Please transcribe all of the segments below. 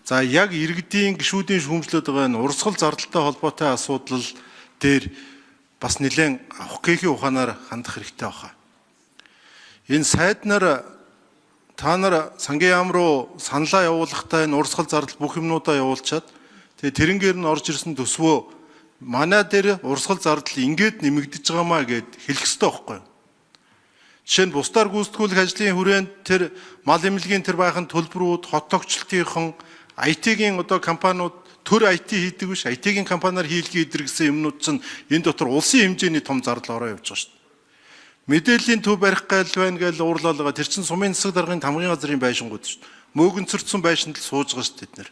За яг иргэдийн гишүүдийн шүүмжлээд байгаа энэ урсгал зардалтай холбоотой асуудал дээр бас нэлээд авах гээхийн ухаанаар хандах хэрэгтэй байна. Энэ сайд нар та нар сангийн яам руу саналаа явуулахдаа энэ урсгал зардал бүх юмнуудаа явуулчаад тэгээ тэрнгээр нь орж ирсэн төсвөө манай дээр урсгал зардал ингээд нэмэгдэж байгаамаа гэд хэлэх хэрэгтэй байхгүй юу? Жишээ нь бусдаар гүйцэтгүүлэх ажлын хүрээнд тэр мал эмнэлгийн тэр байхын төлбөрүүд, хот тогтчлтынхан IT-гийн компаниуд төр IT хийдэг биш, IT-гийн компаниар хийлгээ идэргэсэн юмнууд чинь энэ дотор улсын хэмжээний том зардал ороо явж байгаа шүү дээ. Мэдээллийн төв барих гал байна гэж уурлал байгаа. Тэр чинь сумын засаг даргын тамгын газрын байшингууд шүү дээ. Мөөгөнцөрдсөн байшинд л сууж байгаа шүү дээ бид нэр.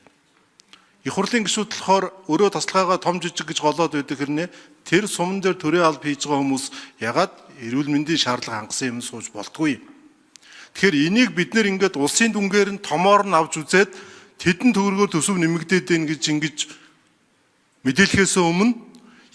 Их хурлын гишүүд болохоор өөрөө тасалгаагаа том жижиг гэж голоод байдаг хэрнээ тэр суман дээр төрийн алба хийж байгаа хүмүүс ягаад эрүүл мэндийн шаардлага хангасан юм сууж болтгүй. Тэгэхээр энийг бид нэр ингээд улсын дүнгээр нь томоор нь авч үзээд тэдэн төгрөгөөр төсөв нэмэгдээд байна гэж ингэж мэдээлэхээс өмнө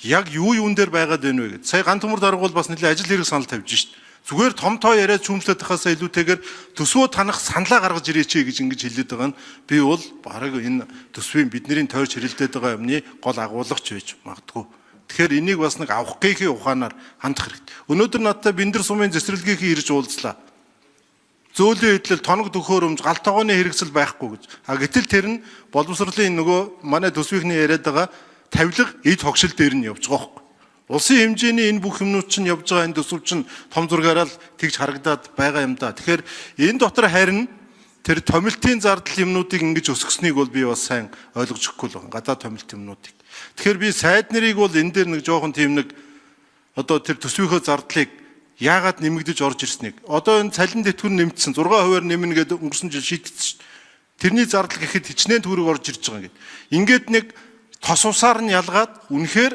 яг юун дээр байгаад байна вэ гэдэг. Сая ганц төмөр дарга бол бас нэлээд ажил хэрэг санал тавьж шít. Зүгээр том тоо яриад шүүмжлээд байхаас илүүтэйгээр төсвөө танах саналаа гаргаж ирээч гэж ингэж хэлээд байгаа нь би бол бараг энэ төсвийн бидний тойрч хэрэлдээд байгаа юмны гол агуулгач байж магадгүй. Тэгэхээр энийг бас нэг авах гээхийн ухаанаар хандах хэрэгтэй. Өнөөдөр надтай Бэндэр сумын цэцэрлэгийн ирж уулзлаа. Зөөлөн хэдлэл тоног төхөөрөмж галт тогооны хэрэгсэл байхгүй гэж. Гэтэл тэр нь боловсролын нөгөө манай төсвийнхний яриад байгаа тавилга эд хогшил дээр нь явж байгаа байхгүй. Улсын хэмжээний энэ бүх юмнууд чинь явж байгаа энэ төсөв чинь том зургаараа л тэгж харагдаад байгаа юм да. Тэгэхээр энэ дотор харин тэр томилтын зардал юмнуудыг ингэж өсгснийг бол би бас сайн ойлгож өгөхгүй л байна. Гадаад томилт юмнуудыг. Тэгэхээр би сайд нарыг бол энэ дээр нэг жоохон тийм нэг тэр төсвийнхөө зардлыг яагаад нэмэгдэж орж ирснийг. Энэ цалин дэвтгүр нэмэгдсэн 6% нэмнэ гэдэг өнгөрсөн жил шийдчихсэн шүү дээ. Тэрний зардал гэхэд хичнээн төгрөг орж ирж байгаа гэдэг. Ингээд нэг тос усаар нь ялгаад үнэхээр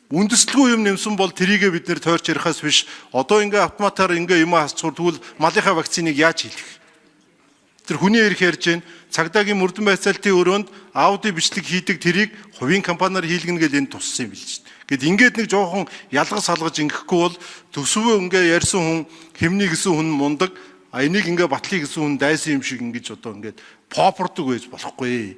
үндэслэгүй юм нэмсэн бол тэрийгэ бид нэр тойрч ярихаас биш. Ингээ автоматар ингээ юм хасчихвал тэгвэл малынхаа вакциныг яаж хийх? Тэр хүний эрх ярьж байна. Цагдаагийн мөрдөн байцаалтын өрөөнд Ауди бичлэг хийдэг тэрийг хувийн компаниар хийлгэнэ гэж энэ туссан юм билж шүү дээ. Ингээд нэг жоохон ялгаж салгаж ингэхгүй бол төсвөө ингээ ярьсан хүн хэмний гэсэн хүн мундаг, энийг ингээ батлыг гэсэн хүн дайсан юм шиг ингэж ингээд попордог байж болохгүй.